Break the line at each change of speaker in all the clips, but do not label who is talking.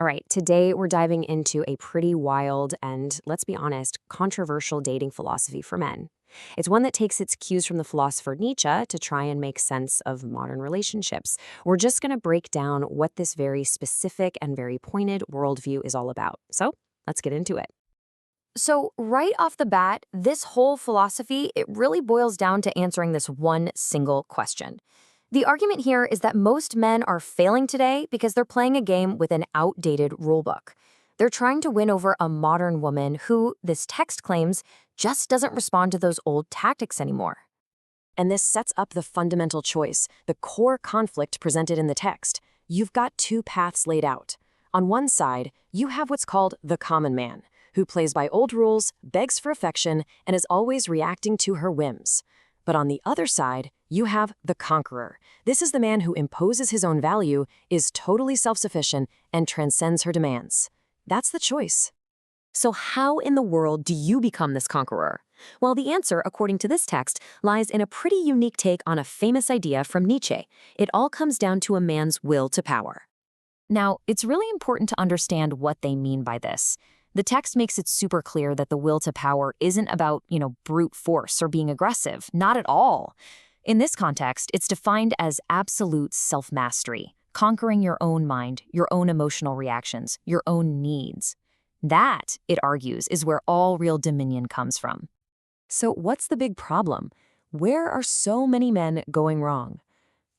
All right, today we're diving into a pretty wild and, let's be honest, controversial dating philosophy for men. It's one that takes its cues from the philosopher Nietzsche to try and make sense of modern relationships. We're just going to break down what this very specific and very pointed worldview is all about. So let's get into it. So, right off the bat, this whole philosophy, it really boils down to answering this one single question. The argument here is that most men are failing today because they're playing a game with an outdated rulebook. They're trying to win over a modern woman who, this text claims, just doesn't respond to those old tactics anymore. And this sets up the fundamental choice, the core conflict presented in the text. You've got two paths laid out. On one side, you have what's called the common man, who plays by old rules, begs for affection, and is always reacting to her whims. But on the other side, you have the conqueror. This is the man who imposes his own value, is totally self-sufficient, and transcends her demands. That's the choice. So how in the world do you become this conqueror? Well, the answer, according to this text, lies in a pretty unique take on a famous idea from Nietzsche. It all comes down to a man's will to power. Now, it's really important to understand what they mean by this. The text makes it super clear that the will to power isn't about, brute force or being aggressive. Not at all. In this context, it's defined as absolute self-mastery, conquering your own mind, your own emotional reactions, your own needs. That, it argues, is where all real dominion comes from. So what's the big problem? Where are so many men going wrong?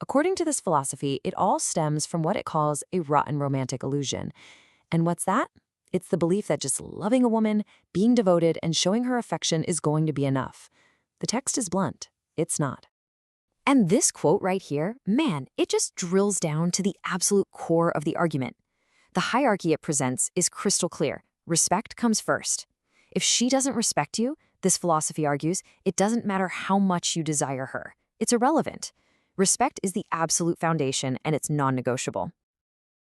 According to this philosophy, it all stems from what it calls a rotten romantic illusion. And what's that? It's the belief that just loving a woman, being devoted, and showing her affection is going to be enough. The text is blunt. It's not. And this quote right here, man, it just drills down to the absolute core of the argument. The hierarchy it presents is crystal clear. Respect comes first. If she doesn't respect you, this philosophy argues, it doesn't matter how much you desire her. It's irrelevant. Respect is the absolute foundation, and it's non-negotiable.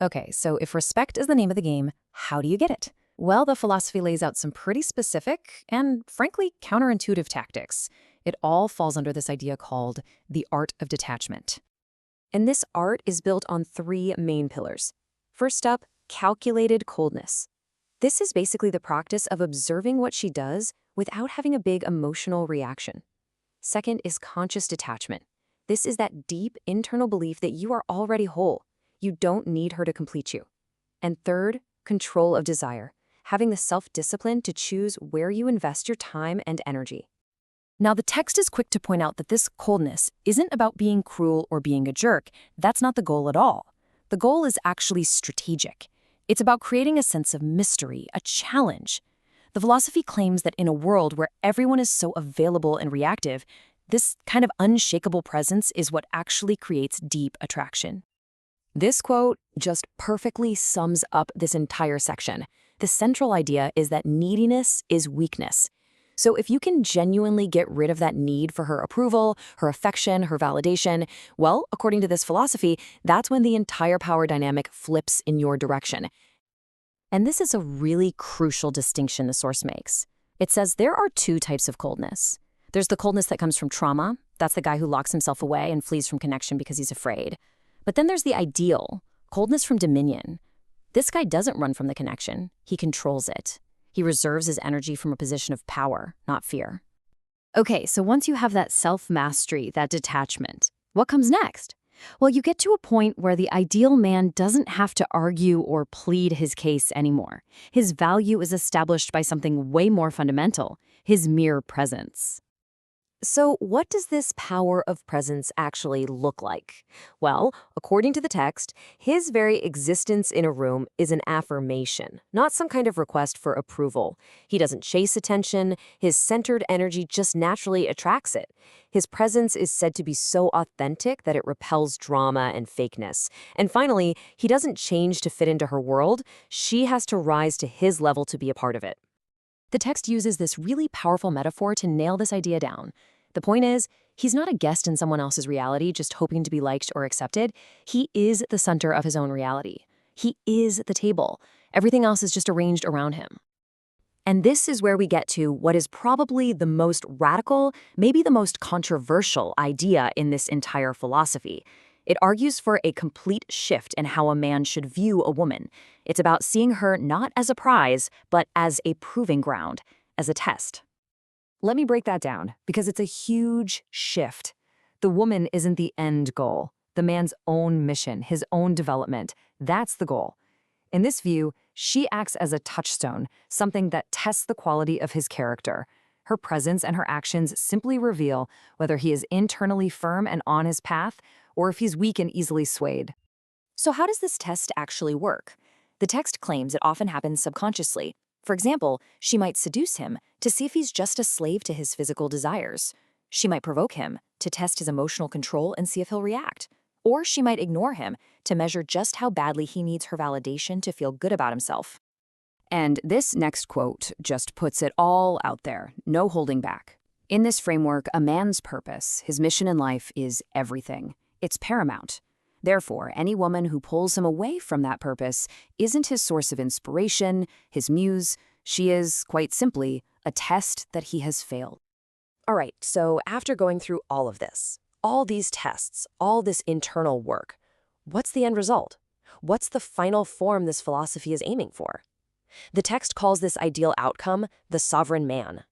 Okay, so if respect is the name of the game, how do you get it? Well, the philosophy lays out some pretty specific and, frankly, counterintuitive tactics. It all falls under this idea called the art of detachment. And this art is built on three main pillars. First up, calculated coldness. This is basically the practice of observing what she does without having a big emotional reaction. Second is conscious detachment. This is that deep internal belief that you are already whole. You don't need her to complete you. And third, control of desire, having the self-discipline to choose where you invest your time and energy. Now, the text is quick to point out that this coldness isn't about being cruel or being a jerk. That's not the goal at all. The goal is actually strategic. It's about creating a sense of mystery, a challenge. The philosophy claims that in a world where everyone is so available and reactive, this kind of unshakable presence is what actually creates deep attraction. This quote just perfectly sums up this entire section. The central idea is that neediness is weakness. So if you can genuinely get rid of that need for her approval, her affection, her validation, well, according to this philosophy, that's when the entire power dynamic flips in your direction. And this is a really crucial distinction the source makes. It says there are two types of coldness. There's the coldness that comes from trauma. That's the guy who locks himself away and flees from connection because he's afraid. But then there's the ideal, coldness from dominion. This guy doesn't run from the connection. He controls it. He reserves his energy from a position of power, not fear. Okay, so once you have that self-mastery, that detachment, what comes next? Well, you get to a point where the ideal man doesn't have to argue or plead his case anymore. His value is established by something way more fundamental, his mere presence. So what does this power of presence actually look like? Well, according to the text, his very existence in a room is an affirmation, not some kind of request for approval. He doesn't chase attention. His centered energy just naturally attracts it. His presence is said to be so authentic that it repels drama and fakeness. And finally, he doesn't change to fit into her world. She has to rise to his level to be a part of it. The text uses this really powerful metaphor to nail this idea down. The point is, he's not a guest in someone else's reality just hoping to be liked or accepted. He is the center of his own reality. He is the table. Everything else is just arranged around him. And this is where we get to what is probably the most radical, maybe the most controversial idea in this entire philosophy.
It argues for a complete shift in how a man should view a woman. It's about seeing her not as a prize, but as a proving ground, as a test. Let me break that down, because it's a huge shift. The woman isn't the end goal. The man's own mission, his own development, that's the goal. In this view, she acts as a touchstone, something that tests the quality of his character. Her presence and her actions simply reveal whether he is internally firm and on his path, or if he's weak and easily swayed. So how does this test actually work? The text claims it often happens subconsciously. For example, she might seduce him to see if he's just a slave to his physical desires. She might provoke him to test his emotional control and see if he'll react. Or she might ignore him to measure just how badly he needs her validation to feel good about himself. And this next quote just puts it all out there, no holding back. In this framework, a man's purpose, his mission in life, is everything. It's paramount. Therefore, any woman who pulls him away from that purpose isn't his source of inspiration, his muse. She is, quite simply, a test that he has failed.
All right, so after going through all of this, all these tests, all this internal work, what's the end result? What's the final form this philosophy is aiming for? The text calls this ideal outcome the sovereign man.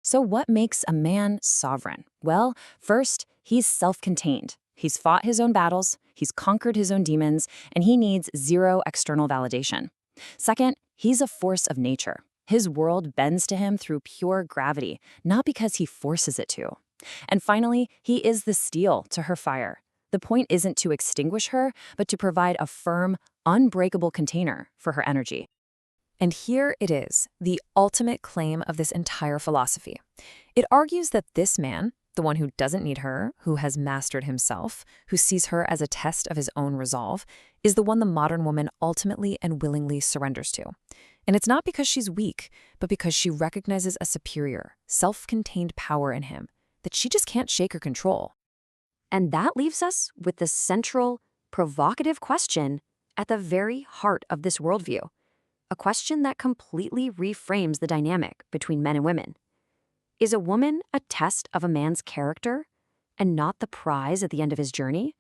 So what makes a man sovereign? Well, first, he's self-contained. He's fought his own battles, he's conquered his own demons, and he needs zero external validation. Second, he's a force of nature. His world bends to him through pure gravity, not because he forces it to. And finally, he is the steel to her fire. The point isn't to extinguish her, but to provide a firm, unbreakable container for her energy. And here it is, the ultimate claim of this entire philosophy. It argues that this man, the one who doesn't need her, who has mastered himself, who sees her as a test of his own resolve, is the one the modern woman ultimately and willingly surrenders to. And it's not because she's weak, but because she recognizes a superior, self-contained power in him that she just can't shake or control.
And that leaves us with the central, provocative question at the very heart of this worldview. A question that completely reframes the dynamic between men and women. Is a woman a test of a man's character and not the prize at the end of his journey?